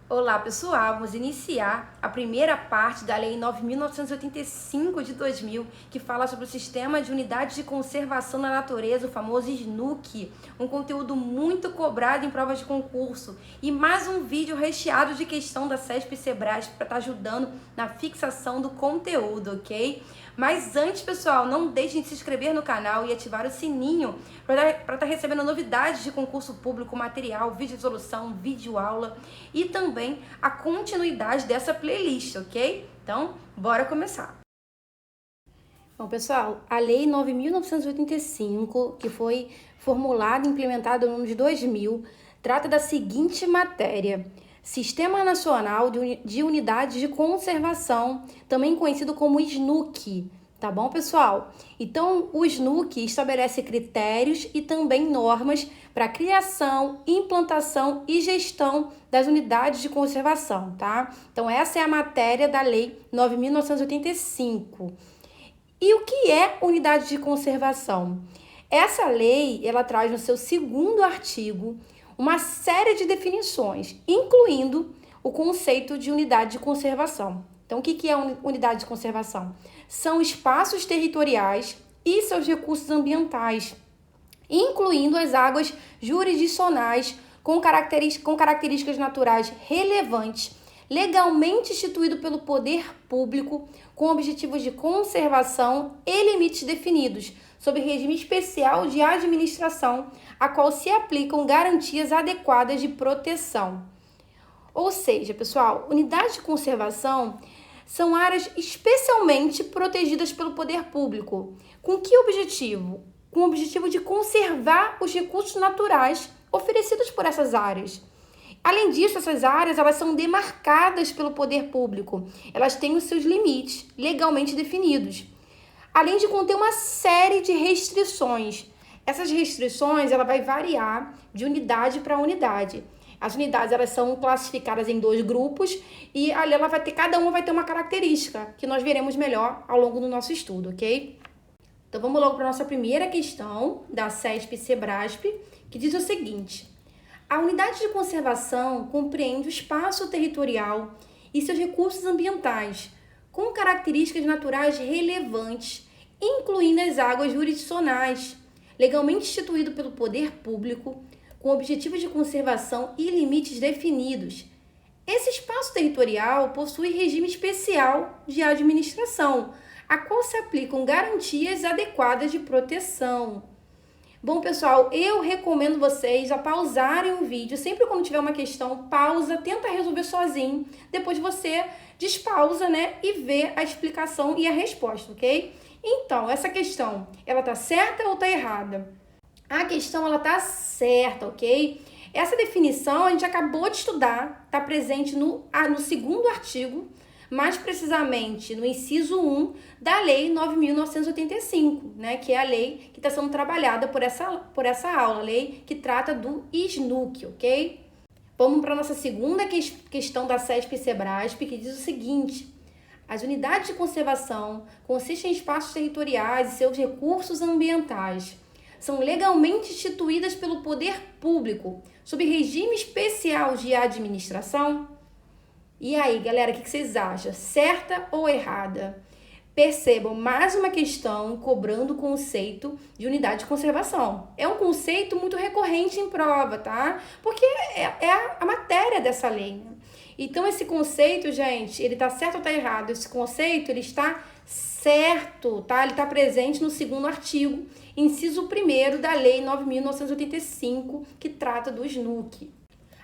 Olá pessoal, vamos iniciar a primeira parte da Lei 9.985 de 2000, que fala sobre o Sistema de Unidades de Conservação da Natureza, o famoso SNUC, um conteúdo muito cobrado em provas de concurso, e mais um vídeo recheado de questão da CESP e Sebrasp para estar ajudando na fixação do conteúdo, ok? Mas antes, pessoal, não deixem de se inscrever no canal e ativar o sininho para estar recebendo novidades de concurso público, material, vídeo de solução, vídeo aula e também a continuidade dessa playlist, ok? Então, bora começar! Bom, pessoal, a Lei 9.985, que foi formulada e implementada no ano de 2000, trata da seguinte matéria: Sistema Nacional de Unidades de Conservação, também conhecido como SNUC, tá bom, pessoal? Então, o SNUC estabelece critérios e também normas para criação, implantação e gestão das unidades de conservação, tá? Então, essa é a matéria da Lei 9.985. E o que é unidade de conservação? Essa lei, ela traz no seu segundo artigo uma série de definições, incluindo o conceito de unidade de conservação. Então, o que é unidade de conservação? São espaços territoriais e seus recursos ambientais, incluindo as águas jurisdicionais com características naturais relevantes, legalmente instituído pelo poder público, com objetivos de conservação e limites definidos, sob regime especial de administração, a qual se aplicam garantias adequadas de proteção. Ou seja, pessoal, unidades de conservação são áreas especialmente protegidas pelo poder público. Com que objetivo? Com o objetivo de conservar os recursos naturais oferecidos por essas áreas. Além disso, essas áreas elas são demarcadas pelo poder público. Elas têm os seus limites legalmente definidos, além de conter uma série de restrições. Essas restrições ela vai variar de unidade para unidade. As unidades elas são classificadas em 2 grupos e ali cada uma vai ter uma característica que nós veremos melhor ao longo do nosso estudo, ok? Então vamos logo para a nossa primeira questão da CESP e Sebrasp, que diz o seguinte: a unidade de conservação compreende o espaço territorial e seus recursos ambientais, com características naturais relevantes, incluindo as águas jurisdicionais, legalmente instituído pelo poder público, com objetivos de conservação e limites definidos. Esse espaço territorial possui regime especial de administração, a qual se aplicam garantias adequadas de proteção. Bom, pessoal, eu recomendo vocês a pausarem o vídeo. Sempre quando tiver uma questão, pausa, tenta resolver sozinho. Depois você despausa, né, e vê a explicação e a resposta, ok? Então, essa questão, ela tá certa ou tá errada? A questão, ela tá certa, ok? Essa definição a gente acabou de estudar, tá presente no segundo artigo, mais precisamente no inciso 1 da Lei 9.985, né, que é a lei que está sendo trabalhada por essa aula, a lei que trata do SNUC, ok? Vamos para a nossa segunda questão da CESP e Sebrasp, que diz o seguinte: as unidades de conservação consistem em espaços territoriais e seus recursos ambientais. São legalmente instituídas pelo poder público, sob regime especial de administração. E aí, galera, o que vocês acham? Certa ou errada? Percebam, mais uma questão cobrando o conceito de unidade de conservação. É um conceito muito recorrente em prova, tá? Porque é a matéria dessa lei. Então, esse conceito, gente, ele tá certo ou tá errado? Esse conceito, ele está certo, tá? Ele está presente no segundo artigo, inciso 1º da Lei 9.985, que trata do SNUC.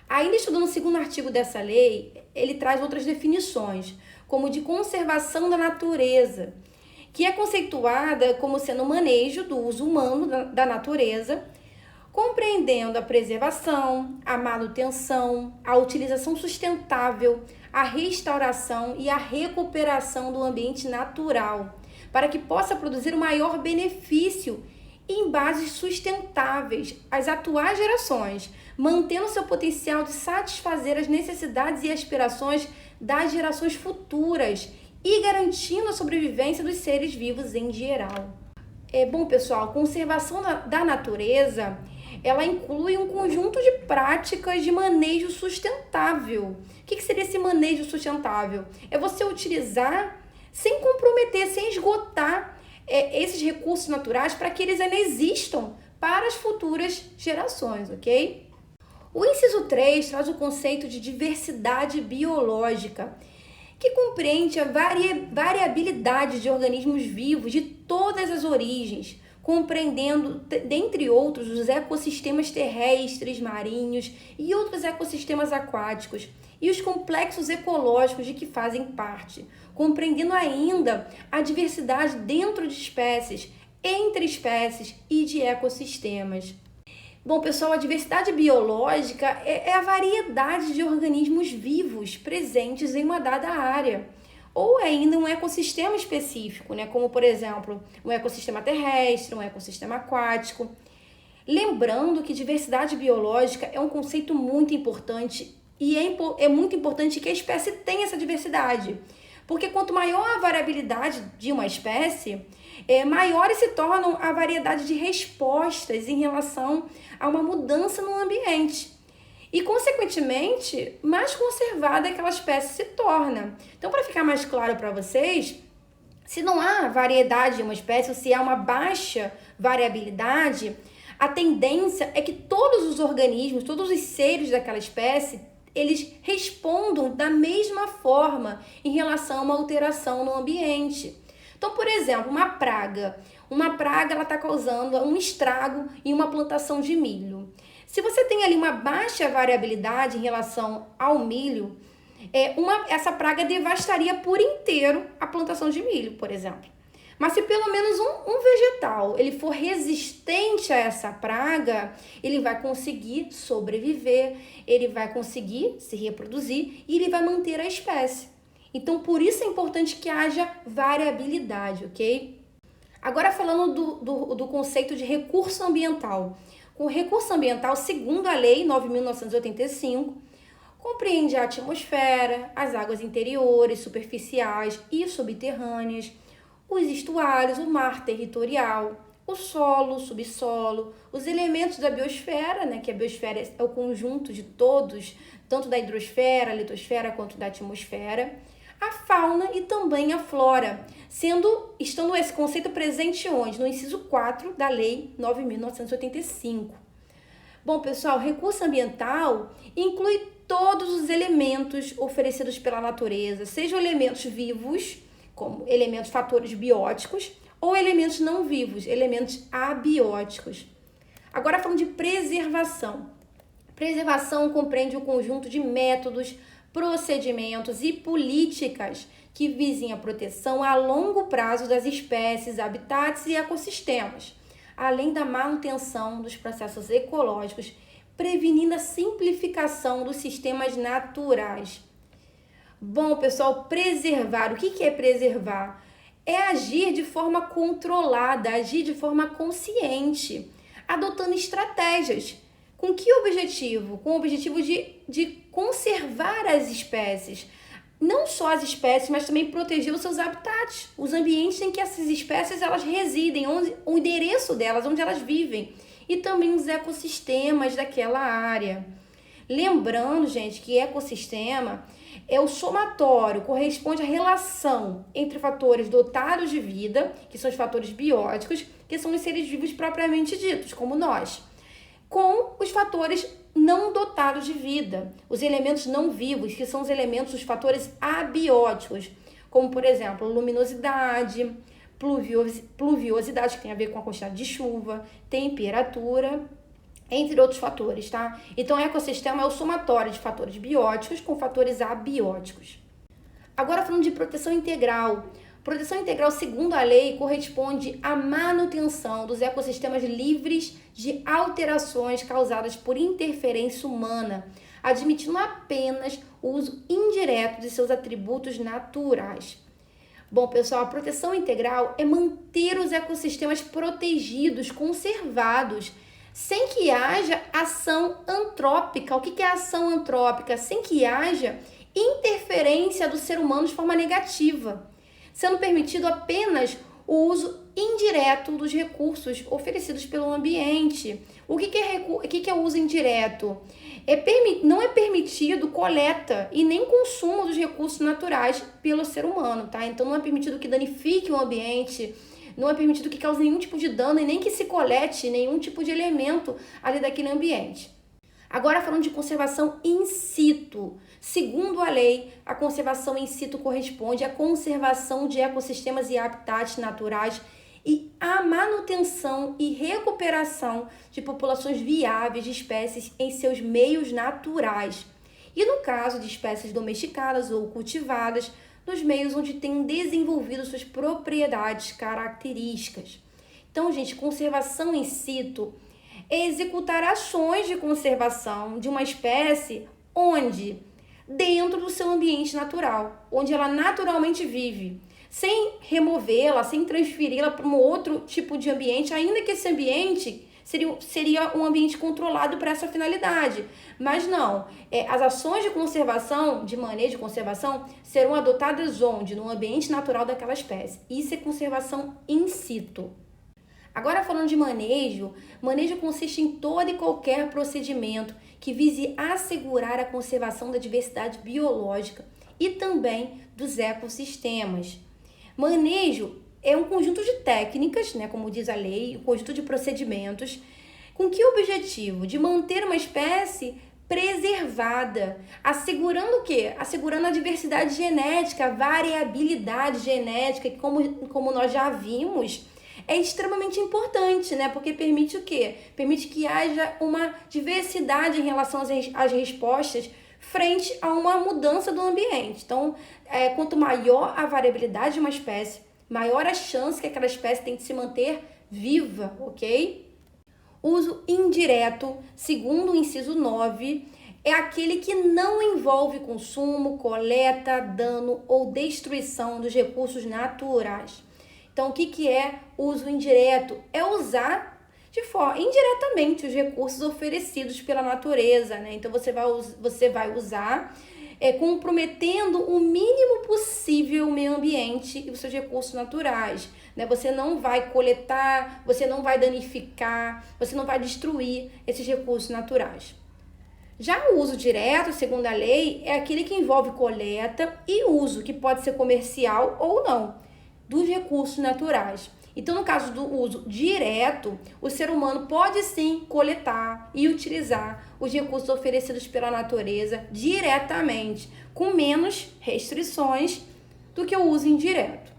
Ainda estudando o segundo artigo dessa lei, ele traz outras definições, como de conservação da natureza, que é conceituada como sendo o manejo do uso humano da natureza, compreendendo a preservação, a manutenção, a utilização sustentável, a restauração e a recuperação do ambiente natural, para que possa produzir o maior benefício em bases sustentáveis às atuais gerações, mantendo seu potencial de satisfazer as necessidades e aspirações das gerações futuras e garantindo a sobrevivência dos seres vivos em geral. Bom, pessoal, conservação da natureza ela inclui um conjunto de práticas de manejo sustentável. O que seria esse manejo sustentável? É você utilizar sem comprometer, sem esgotar esses recursos naturais para que eles ainda existam para as futuras gerações, ok? O inciso 3 traz o conceito de diversidade biológica, que compreende a variabilidade de organismos vivos de todas as origens, compreendendo, dentre outros, os ecossistemas terrestres, marinhos e outros ecossistemas aquáticos, e os complexos ecológicos de que fazem parte, compreendendo ainda a diversidade dentro de espécies, entre espécies e de ecossistemas. Bom, pessoal, a diversidade biológica é a variedade de organismos vivos presentes em uma dada área, ou ainda um ecossistema específico, né? Como, por exemplo, um ecossistema terrestre, um ecossistema aquático. Lembrando que diversidade biológica é um conceito muito importante e é muito importante que a espécie tenha essa diversidade, porque quanto maior a variabilidade de uma espécie, maiores se tornam a variedade de respostas em relação a uma mudança no ambiente. E, consequentemente, mais conservada aquela espécie se torna. Então, para ficar mais claro para vocês, se não há variedade de uma espécie, ou se há uma baixa variabilidade, a tendência é que todos os organismos, todos os seres daquela espécie, eles respondam da mesma forma em relação a uma alteração no ambiente. Então, por exemplo, uma praga ela está causando um estrago em uma plantação de milho. Se você tem ali uma baixa variabilidade em relação ao milho, essa praga devastaria por inteiro a plantação de milho, por exemplo. Mas se pelo menos um vegetal ele for resistente a essa praga, ele vai conseguir sobreviver, ele vai conseguir se reproduzir e ele vai manter a espécie. Então, por isso é importante que haja variabilidade, ok? Agora, falando do conceito de recurso ambiental. O recurso ambiental, segundo a Lei 9.985, compreende a atmosfera, as águas interiores, superficiais e subterrâneas, os estuários, o mar territorial, o solo, o subsolo, os elementos da biosfera, né, que a biosfera é o conjunto de todos, tanto da hidrosfera, a litosfera, quanto da atmosfera, a fauna e também a flora, estando esse conceito presente onde? No inciso 4 da Lei 9.985. Bom, pessoal, recurso ambiental inclui todos os elementos oferecidos pela natureza, sejam elementos vivos, como elementos fatores bióticos, ou elementos não vivos, elementos abióticos. Agora, falando de preservação. Preservação compreende um conjunto de métodos, procedimentos e políticas que visem a proteção a longo prazo das espécies, habitats e ecossistemas, além da manutenção dos processos ecológicos, prevenindo a simplificação dos sistemas naturais. Bom, pessoal, preservar. O que é preservar? É agir de forma controlada, agir de forma consciente, adotando estratégias. Com que objetivo? Com o objetivo de conservar as espécies. Não só as espécies, mas também proteger os seus habitats, os ambientes em que essas espécies elas residem, o endereço delas, onde elas vivem, e também os ecossistemas daquela área. Lembrando, gente, que ecossistema é o somatório, corresponde à relação entre fatores dotados de vida, que são os fatores bióticos, que são os seres vivos propriamente ditos, como nós, com os fatores não dotados de vida, os elementos não vivos, que são os elementos, os fatores abióticos, como, por exemplo, luminosidade, pluviosidade, que tem a ver com a quantidade de chuva, temperatura, entre outros fatores, tá? Então, o ecossistema é o somatório de fatores bióticos com fatores abióticos. Agora, falando de proteção integral. Proteção integral, segundo a lei, corresponde à manutenção dos ecossistemas livres de alterações causadas por interferência humana, admitindo apenas o uso indireto de seus atributos naturais. Bom, pessoal, a proteção integral é manter os ecossistemas protegidos, conservados, sem que haja ação antrópica. O que é ação antrópica? Sem que haja interferência do ser humano de forma negativa, sendo permitido apenas o uso indireto dos recursos oferecidos pelo ambiente. O que é o uso indireto? Não é permitido coleta e nem consumo dos recursos naturais pelo ser humano, tá? Então não é permitido que danifique o ambiente, não é permitido que cause nenhum tipo de dano e nem que se colete nenhum tipo de elemento ali daquele ambiente. Agora falando de conservação in situ. Segundo a lei, a conservação in situ corresponde à conservação de ecossistemas e habitats naturais e à manutenção e recuperação de populações viáveis de espécies em seus meios naturais. E no caso de espécies domesticadas ou cultivadas, nos meios onde têm desenvolvido suas propriedades características. Então, gente, conservação in situ é executar ações de conservação de uma espécie onde, dentro do seu ambiente natural, onde ela naturalmente vive, sem removê-la, sem transferi-la para um outro tipo de ambiente, ainda que esse ambiente seria um ambiente controlado para essa finalidade. Mas não, as ações de conservação, de manejo de conservação, serão adotadas onde? No ambiente natural daquela espécie. Isso é conservação in situ. Agora falando de manejo consiste em todo e qualquer procedimento que vise assegurar a conservação da diversidade biológica e também dos ecossistemas. Manejo é um conjunto de técnicas, né, como diz a lei, um conjunto de procedimentos, com que objetivo? De manter uma espécie preservada, assegurando o quê? Assegurando a diversidade genética, a variabilidade genética, que como nós já vimos, é extremamente importante, né? Porque permite o quê? Permite que haja uma diversidade em relação às respostas frente a uma mudança do ambiente. Então, quanto maior a variabilidade de uma espécie, maior a chance que aquela espécie tem de se manter viva, ok? Uso indireto, segundo o inciso 9, é aquele que não envolve consumo, coleta, dano ou destruição dos recursos naturais. Então, o que é uso indireto? É usar de forma indiretamente os recursos oferecidos pela natureza, né? Então, você vai usar comprometendo o mínimo possível o meio ambiente e os seus recursos naturais, né? Você não vai coletar, você não vai danificar, você não vai destruir esses recursos naturais. Já o uso direto, segundo a lei, é aquele que envolve coleta e uso, que pode ser comercial ou não, dos recursos naturais. Então, no caso do uso direto, o ser humano pode sim coletar e utilizar os recursos oferecidos pela natureza diretamente, com menos restrições do que o uso indireto.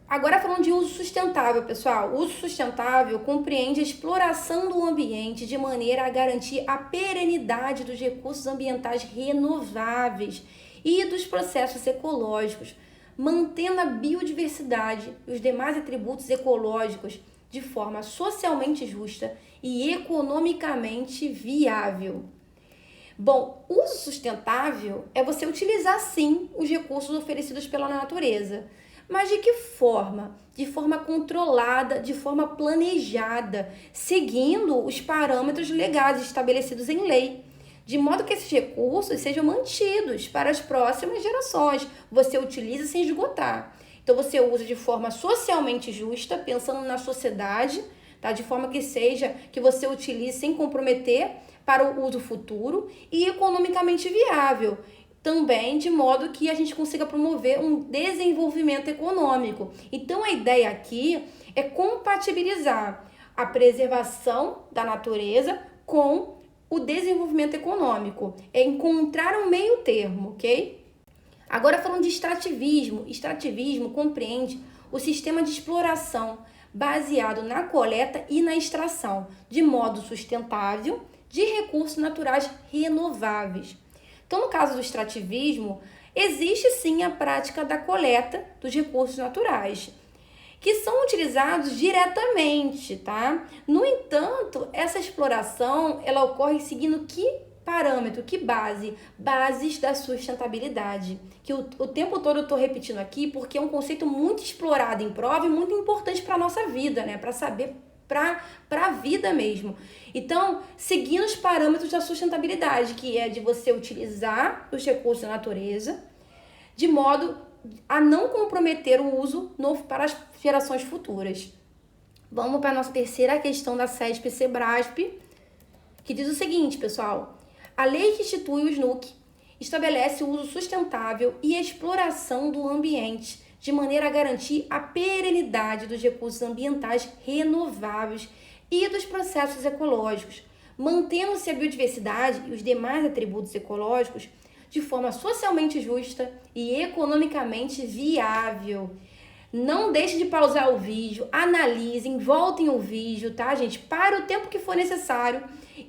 Agora falando de uso sustentável, pessoal. O uso sustentável compreende a exploração do ambiente de maneira a garantir a perenidade dos recursos ambientais renováveis e dos processos ecológicos, mantendo a biodiversidade e os demais atributos ecológicos de forma socialmente justa e economicamente viável. Bom, uso sustentável é você utilizar sim os recursos oferecidos pela natureza. Mas de que forma? De forma controlada, de forma planejada, seguindo os parâmetros legais estabelecidos em lei, de modo que esses recursos sejam mantidos para as próximas gerações. Você utiliza sem esgotar. Então, você usa de forma socialmente justa, pensando na sociedade, tá? De forma que você utilize sem comprometer para o uso futuro e economicamente viável. Também de modo que a gente consiga promover um desenvolvimento econômico. Então, a ideia aqui é compatibilizar a preservação da natureza com o desenvolvimento econômico, é encontrar um meio termo, ok? Agora falando de extrativismo, extrativismo compreende o sistema de exploração baseado na coleta e na extração, de modo sustentável, de recursos naturais renováveis. Então, no caso do extrativismo, existe sim a prática da coleta dos recursos naturais, que são utilizados diretamente, tá? No entanto, essa exploração, ela ocorre seguindo que parâmetro, que base? Bases da sustentabilidade, que o tempo todo eu estou repetindo aqui, porque é um conceito muito explorado em prova e muito importante para a nossa vida, né? Para saber, para a vida mesmo. Então, seguindo os parâmetros da sustentabilidade, que é de você utilizar os recursos da natureza, de modo a não comprometer o uso para as gerações futuras. Vamos para a nossa terceira questão da CESP-CEBRASP, que diz o seguinte, pessoal. A lei que institui o SNUC estabelece o uso sustentável e a exploração do ambiente, de maneira a garantir a perenidade dos recursos ambientais renováveis e dos processos ecológicos, mantendo-se a biodiversidade e os demais atributos ecológicos de forma socialmente justa e economicamente viável. Não deixe de pausar o vídeo, analisem, voltem o vídeo, tá, gente? Para o tempo que for necessário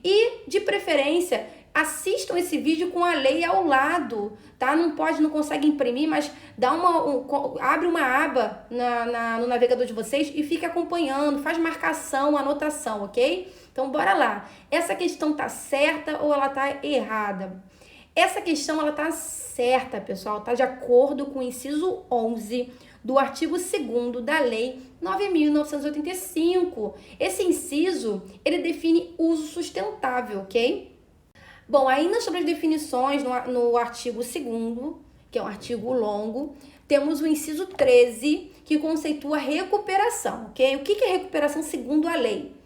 e, de preferência, assistam esse vídeo com a lei ao lado, tá? Não consegue imprimir, mas abre uma aba no navegador de vocês e fica acompanhando, faz marcação, anotação, ok? Então, bora lá. Essa questão tá certa ou ela tá errada? Essa questão, ela tá certa, pessoal, tá de acordo com o inciso 11 do artigo 2º da Lei 9.985. Esse inciso, ele define uso sustentável, ok? Bom, ainda sobre as definições no artigo 2º, que é um artigo longo, temos o inciso 13, que conceitua recuperação, ok? O que é recuperação segundo a lei?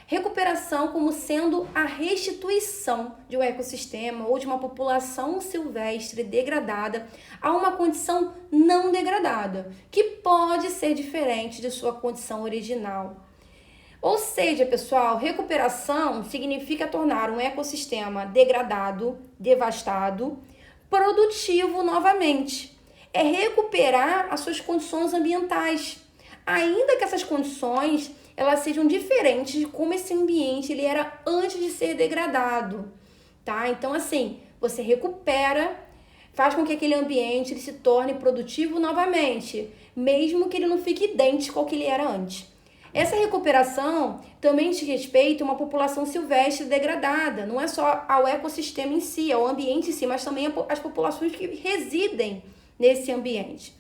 Recuperação como sendo a restituição de um ecossistema ou de uma população silvestre degradada a uma condição não degradada, que pode ser diferente de sua condição original. Ou seja, pessoal, recuperação significa tornar um ecossistema degradado, devastado, produtivo novamente. É recuperar as suas condições ambientais, ainda que essas condições elas sejam diferentes de como esse ambiente ele era antes de ser degradado, tá? Então, assim, você recupera, faz com que aquele ambiente ele se torne produtivo novamente, mesmo que ele não fique idêntico ao que ele era antes. Essa recuperação também diz respeito a uma população silvestre degradada, não é só ao ecossistema em si, ao ambiente em si, mas também às populações que residem nesse ambiente.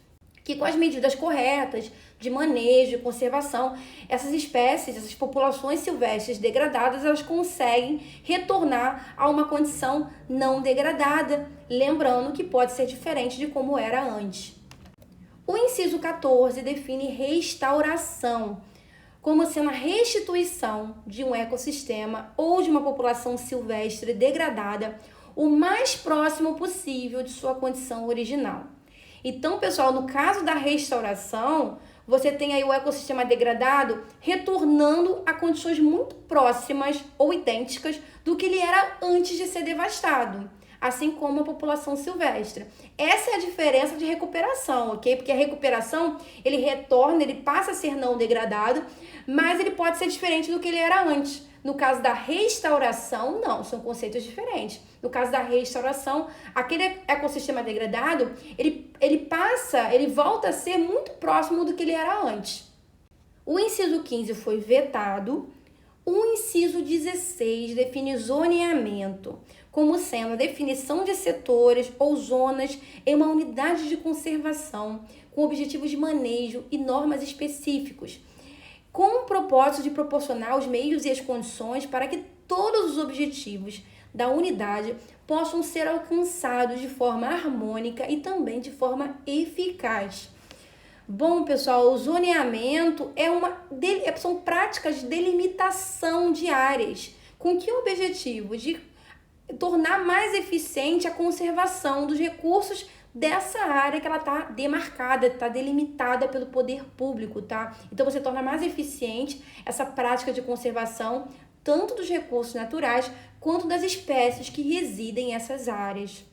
Que com as medidas corretas de manejo e conservação, essas espécies, essas populações silvestres degradadas, elas conseguem retornar a uma condição não degradada, lembrando que pode ser diferente de como era antes. O inciso 14 define restauração como sendo a restituição de um ecossistema ou de uma população silvestre degradada o mais próximo possível de sua condição original. Então, pessoal, no caso da restauração, você tem aí o ecossistema degradado retornando a condições muito próximas ou idênticas do que ele era antes de ser devastado, assim como a população silvestre. Essa é a diferença de recuperação, ok? Porque a recuperação, ele retorna, ele passa a ser não degradado, mas ele pode ser diferente do que ele era antes. No caso da restauração, não, são conceitos diferentes. No caso da restauração, aquele ecossistema degradado, ele volta a ser muito próximo do que ele era antes. O inciso 15 foi vetado. O inciso 16 define zoneamento como sendo a definição de setores ou zonas em uma unidade de conservação com objetivos de manejo e normas específicos, com o propósito de proporcionar os meios e as condições para que todos os objetivos da unidade possam ser alcançados de forma harmônica e também de forma eficaz. Bom, pessoal, o zoneamento são práticas de delimitação de áreas, com que objetivo? De tornar mais eficiente a conservação dos recursos dessa área que ela está demarcada, está delimitada pelo poder público, tá? Então, você torna mais eficiente essa prática de conservação, tanto dos recursos naturais, quanto das espécies que residem nessas áreas.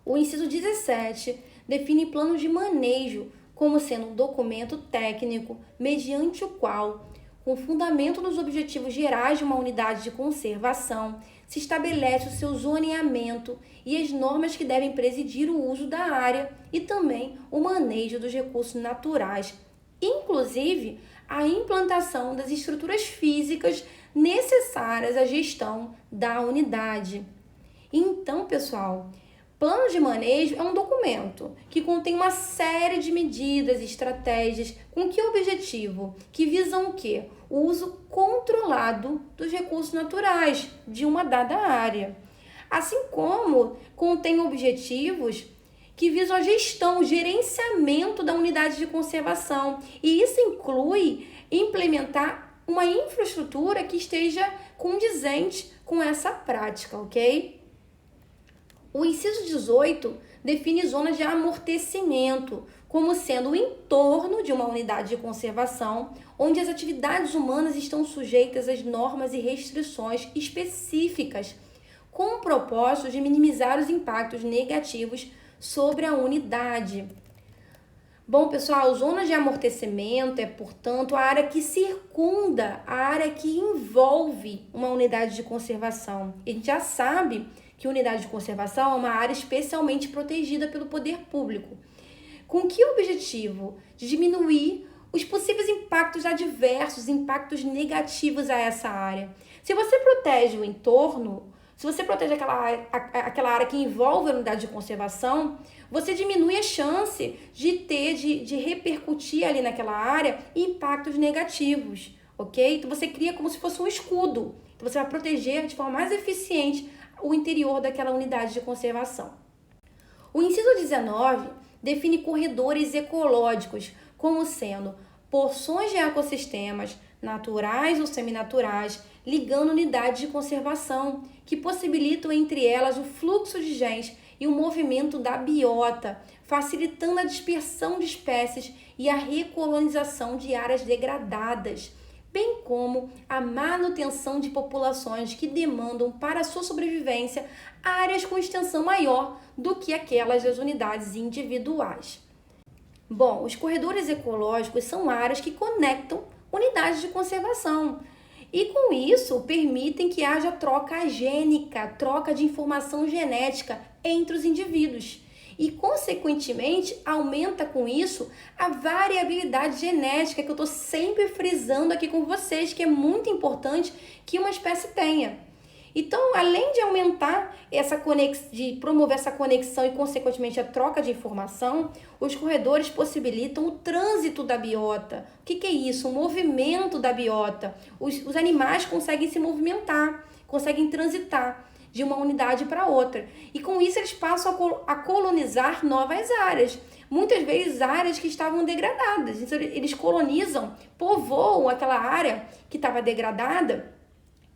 O inciso 17 define plano de manejo como sendo um documento técnico mediante o qual, com fundamento nos objetivos gerais de uma unidade de conservação, se estabelece o seu zoneamento e as normas que devem presidir o uso da área e também o manejo dos recursos naturais, inclusive a implantação das estruturas físicas necessárias à gestão da unidade. Então, pessoal, plano de manejo é um documento que contém uma série de medidas e estratégias com que objetivo? Que visam o quê? O uso controlado dos recursos naturais de uma dada área. Assim como contém objetivos que visam a gestão, o gerenciamento da unidade de conservação. E isso inclui implementar uma infraestrutura que esteja condizente com essa prática, ok? O inciso 18 define zonas de amortecimento como sendo o entorno de uma unidade de conservação, onde as atividades humanas estão sujeitas às normas e restrições específicas, com o propósito de minimizar os impactos negativos sobre a unidade. Bom, pessoal, zonas de amortecimento é, portanto, a área que circunda, a área que envolve uma unidade de conservação. A gente já sabe que unidade de conservação é uma área especialmente protegida pelo poder público. Com que objetivo? De diminuir os possíveis impactos adversos, impactos negativos a essa área. Se você protege o entorno, se você protege aquela área que envolve a unidade de conservação, você diminui a chance de repercutir ali naquela área impactos negativos, ok? Então você cria como se fosse um escudo. Então você vai proteger de forma mais eficiente o interior daquela unidade de conservação. O inciso 19 define corredores ecológicos como sendo porções de ecossistemas naturais ou seminaturais ligando unidades de conservação que possibilitam entre elas o fluxo de genes e o movimento da biota, facilitando a dispersão de espécies e a recolonização de áreas degradadas, bem como a manutenção de populações que demandam para sua sobrevivência áreas com extensão maior do que aquelas das unidades individuais. Bom, os corredores ecológicos são áreas que conectam unidades de conservação e, com isso, permitem que haja troca gênica, troca de informação genética entre os indivíduos. E, consequentemente, aumenta com isso a variabilidade genética que eu estou sempre frisando aqui com vocês, que é muito importante que uma espécie tenha. Então, além de aumentar de promover essa conexão e, consequentemente, a troca de informação, os corredores possibilitam o trânsito da biota. O que é isso? O movimento da biota. Os animais conseguem se movimentar, conseguem transitar de uma unidade para outra. E com isso eles passam a colonizar novas áreas. Muitas vezes áreas que estavam degradadas. Então, eles colonizam, povoam aquela área que estava degradada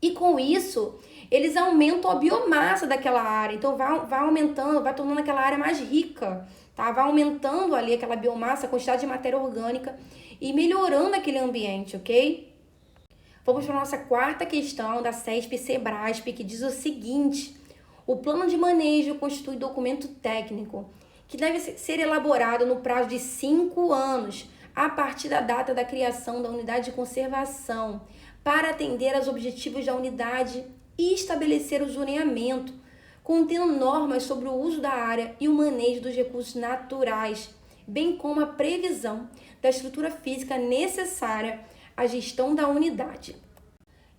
e com isso eles aumentam a biomassa daquela área. Então vai aumentando, vai tornando aquela área mais rica, tá? Vai aumentando ali aquela biomassa, a quantidade de matéria orgânica e melhorando aquele ambiente, ok? Vamos para a nossa quarta questão da CESP-CEBRASP, que diz o seguinte: o plano de manejo constitui documento técnico que deve ser elaborado no prazo de 5 anos, a partir da data da criação da unidade de conservação, para atender aos objetivos da unidade e estabelecer o zoneamento, contendo normas sobre o uso da área e o manejo dos recursos naturais, bem como a previsão da estrutura física necessária à gestão da unidade.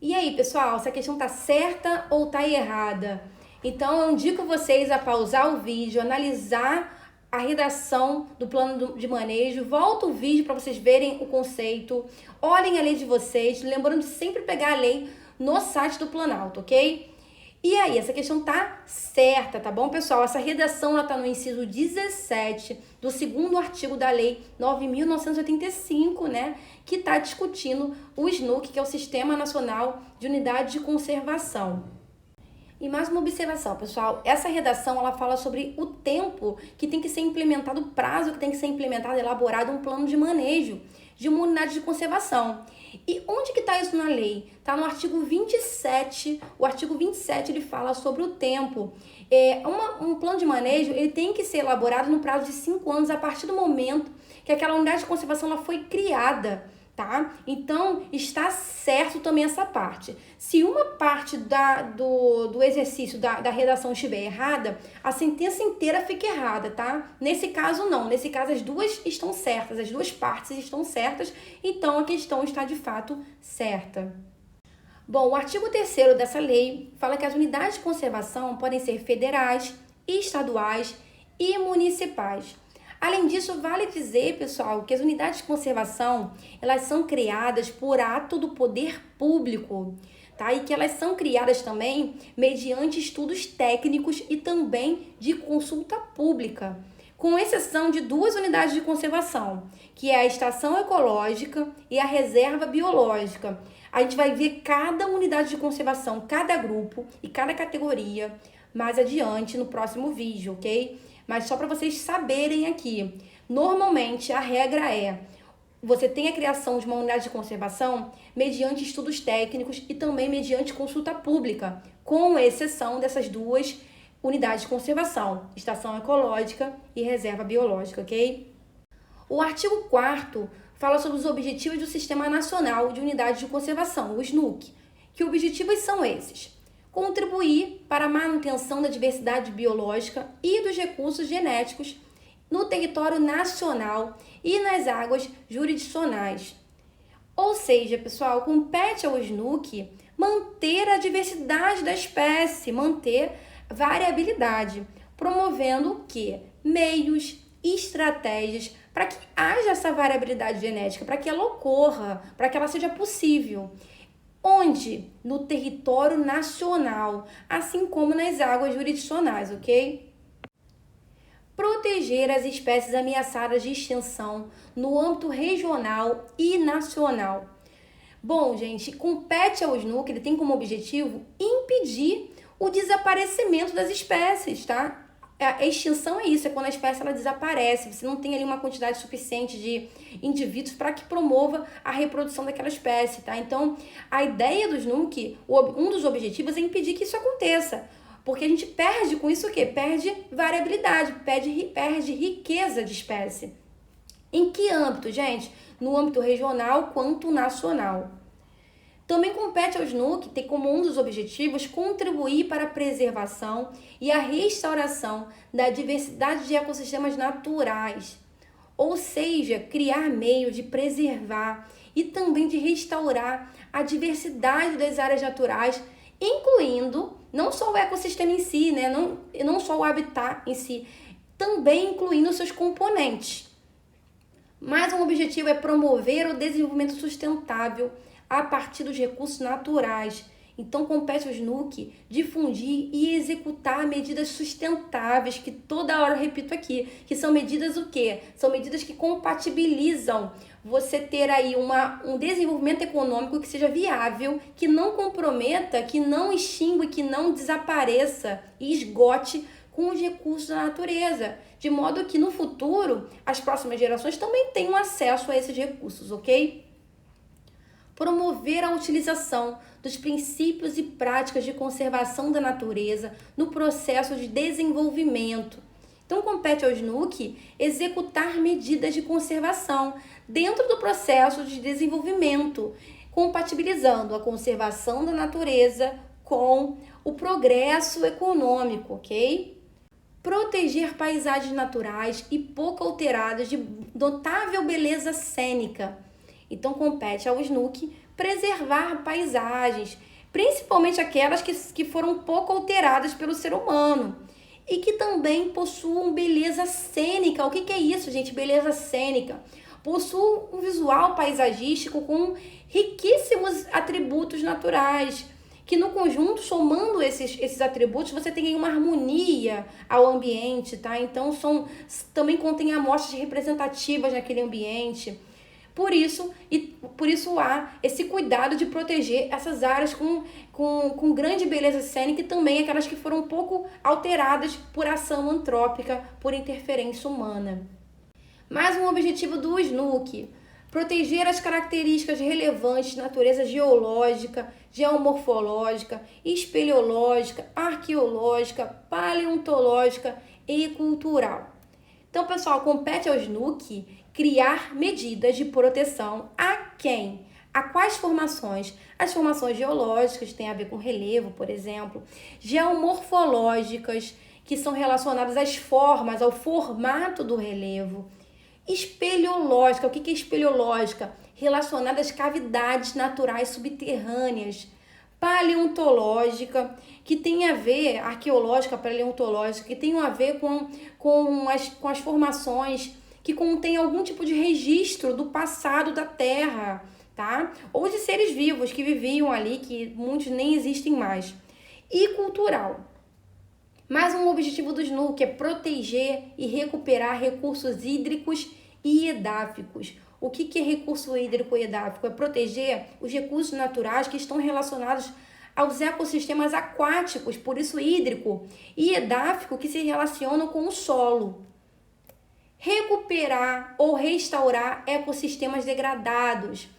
E aí, pessoal, essa questão está certa ou está errada? Então, eu indico vocês a pausar o vídeo, analisar a redação do plano de manejo, volta o vídeo para vocês verem o conceito, olhem a lei de vocês, lembrando de sempre pegar a lei no site do Planalto, ok? E aí, essa questão tá certa, tá bom, pessoal? Essa redação ela tá no inciso 17 do 2º artigo da Lei 9.985, né? Que tá discutindo o SNUC, que é o Sistema Nacional de Unidade de Conservação. E mais uma observação, pessoal, essa redação ela fala sobre o tempo que tem que ser implementado, o prazo que tem que ser implementado, elaborado um plano de manejo de uma unidade de conservação. E onde que está isso na lei? Está no artigo 27, o artigo 27 ele fala sobre o tempo. Um plano de manejo ele tem que ser elaborado no prazo de 5 anos a partir do momento que aquela unidade de conservação ela foi criada. Tá? Então, está certo também essa parte. Se uma parte do exercício da redação estiver errada, a sentença inteira fica errada, tá? Nesse caso, não. Nesse caso, as duas estão certas, as duas partes estão certas, então a questão está de fato certa. Bom, o artigo 3º dessa lei fala que as unidades de conservação podem ser federais, estaduais e municipais. Além disso, vale dizer, pessoal, que as unidades de conservação, elas são criadas por ato do poder público, tá? E que elas são criadas também mediante estudos técnicos e também de consulta pública. com exceção de 2 unidades de conservação, que é a estação ecológica e a reserva biológica. A gente vai ver cada unidade de conservação, cada grupo e cada categoria mais adiante no próximo vídeo, ok? Mas só para vocês saberem aqui, normalmente a regra é: você tem a criação de uma unidade de conservação mediante estudos técnicos e também mediante consulta pública, com exceção dessas 2 unidades de conservação, estação ecológica e reserva biológica, ok? O artigo 4º fala sobre os objetivos do Sistema Nacional de Unidades de Conservação, o SNUC. Que objetivos são esses? Contribuir para a manutenção da diversidade biológica e dos recursos genéticos no território nacional e nas águas jurisdicionais. Ou seja, pessoal, compete ao SNUC manter a diversidade da espécie, manter variabilidade, promovendo que meios, estratégias para que haja essa variabilidade genética, para que ela ocorra, para que ela seja possível. Onde? No território nacional, assim como nas águas jurisdicionais, ok? Proteger as espécies ameaçadas de extinção no âmbito regional e nacional. Bom, gente, compete ao SNUC, ele tem como objetivo impedir o desaparecimento das espécies, tá? A extinção é isso, é quando a espécie ela desaparece, você não tem ali uma quantidade suficiente de indivíduos para que promova a reprodução daquela espécie, tá? Então, a ideia do SNUC, um dos objetivos é impedir que isso aconteça, porque a gente perde com isso o quê? Perde variabilidade, perde riqueza de espécie. Em que âmbito, gente? No âmbito regional quanto nacional. Também compete ao SNUC ter como um dos objetivos contribuir para a preservação e a restauração da diversidade de ecossistemas naturais, ou seja, criar meios de preservar e também de restaurar a diversidade das áreas naturais, incluindo não só o ecossistema em si, né? não só o habitat em si, também incluindo seus componentes. Mas um objetivo é promover o desenvolvimento sustentável a partir dos recursos naturais. Então, compete ao SNUC difundir e executar medidas sustentáveis, que toda hora eu repito aqui, que são medidas o quê? São medidas que compatibilizam você ter aí um desenvolvimento econômico que seja viável, que não comprometa, que não extingue, que não desapareça e esgote com os recursos da natureza, de modo que no futuro as próximas gerações também tenham acesso a esses recursos, ok? Promover a utilização dos princípios e práticas de conservação da natureza no processo de desenvolvimento. Então, compete ao SNUC executar medidas de conservação dentro do processo de desenvolvimento, compatibilizando a conservação da natureza com o progresso econômico, ok? Proteger paisagens naturais e pouco alteradas de notável beleza cênica. Então, compete ao SNUC preservar paisagens, principalmente aquelas que foram pouco alteradas pelo ser humano e que também possuam beleza cênica. O que é isso, gente? Beleza cênica. Possuem um visual paisagístico com riquíssimos atributos naturais, que no conjunto, somando esses atributos, você tem uma harmonia ao ambiente, tá? Então, também contém amostras representativas naquele ambiente. Por isso há esse cuidado de proteger essas áreas com grande beleza cênica e também aquelas que foram um pouco alteradas por ação antrópica, por interferência humana. Mais um objetivo do SNUC: proteger as características relevantes de natureza geológica, geomorfológica, espeleológica, arqueológica, paleontológica e cultural. Então, pessoal, compete ao SNUC criar medidas de proteção a quem? A quais formações? As formações geológicas, que têm a ver com relevo, por exemplo, geomorfológicas, que são relacionadas às formas, ao formato do relevo, espeleológica. O que é espeleológica? Relacionada às cavidades naturais subterrâneas, paleontológica, que tem a ver, arqueológica, paleontológica, que tem a ver com as formações que contém algum tipo de registro do passado da Terra, tá? Ou de seres vivos que viviam ali, que muitos nem existem mais. E cultural. Mais um objetivo do SNUC é proteger e recuperar recursos hídricos e edáficos. O que é recurso hídrico e edáfico? É proteger os recursos naturais que estão relacionados aos ecossistemas aquáticos, por isso hídrico, e edáfico, que se relacionam com o solo. Recuperar ou restaurar ecossistemas degradados.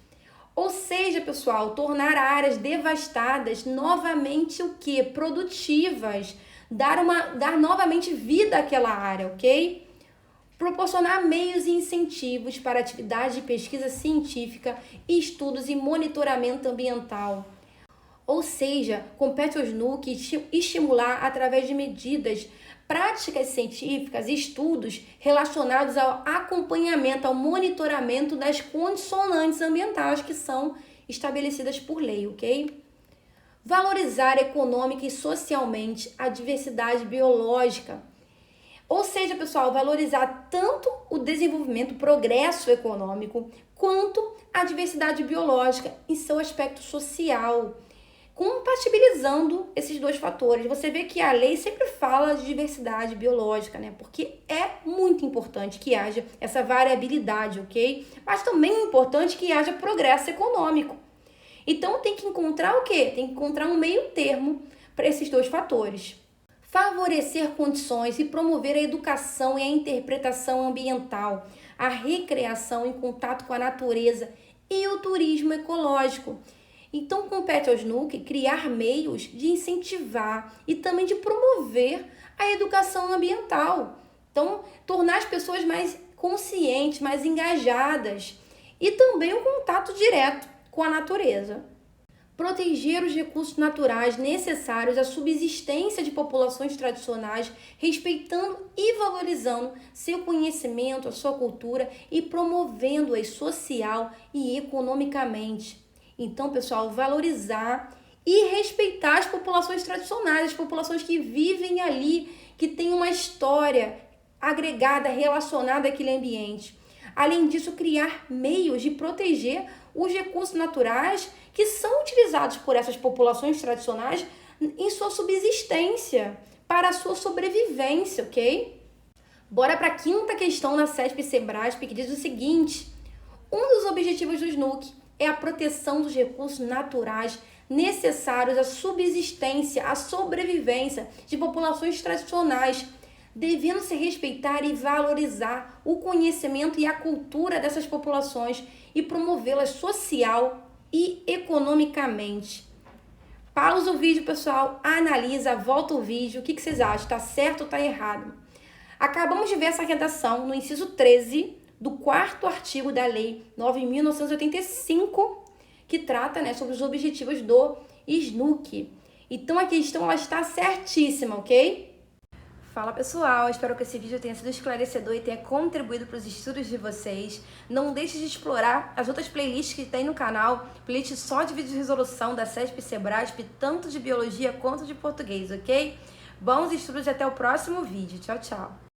Ou seja, pessoal, tornar áreas devastadas novamente o quê? Produtivas. Dar novamente vida àquela área, ok? Proporcionar meios e incentivos para atividades de pesquisa científica, estudos e monitoramento ambiental. Ou seja, compete ao SNUC estimular através de medidas, práticas científicas e estudos relacionados ao acompanhamento, ao monitoramento das condicionantes ambientais que são estabelecidas por lei, ok? Valorizar econômica e socialmente a diversidade biológica. Ou seja, pessoal, valorizar tanto o desenvolvimento, o progresso econômico, quanto a diversidade biológica em seu aspecto social, compatibilizando esses dois fatores. Você vê que a lei sempre fala de diversidade biológica, né? Porque é muito importante que haja essa variabilidade, ok? Mas também é importante que haja progresso econômico. Então tem que encontrar o quê? Tem que encontrar um meio termo para esses dois fatores. Favorecer condições e promover a educação e a interpretação ambiental, a recreação em contato com a natureza e o turismo ecológico. Então compete ao SNUC criar meios de incentivar e também de promover a educação ambiental. Então, tornar as pessoas mais conscientes, mais engajadas e também o contato direto com a natureza. Proteger os recursos naturais necessários à subsistência de populações tradicionais, respeitando e valorizando seu conhecimento, a sua cultura e promovendo-as social e economicamente. Então, pessoal, valorizar e respeitar as populações tradicionais, as populações que vivem ali, que têm uma história agregada, relacionada àquele ambiente. Além disso, criar meios de proteger os recursos naturais que são utilizados por essas populações tradicionais em sua subsistência, para a sua sobrevivência, ok? Bora para a quinta questão na CESP-SEBRASP, que diz o seguinte: um dos objetivos do SNUC é a proteção dos recursos naturais necessários à subsistência, à sobrevivência de populações tradicionais, devendo se respeitar e valorizar o conhecimento e a cultura dessas populações e promovê-las social e economicamente. Pausa o vídeo, pessoal, analisa, volta o vídeo, o que vocês acham? Está certo ou está errado? Acabamos de ver essa redação no inciso 13 do 4º artigo da Lei 9.985, que trata, né, sobre os objetivos do SNUC. Então a questão ela está certíssima, ok? Fala pessoal, espero que esse vídeo tenha sido esclarecedor e tenha contribuído para os estudos de vocês. Não deixe de explorar as outras playlists que tem no canal, playlist só de vídeos de resolução da CESP-SEBRASP, tanto de biologia quanto de português, ok? Bons estudos e até o próximo vídeo. Tchau, tchau!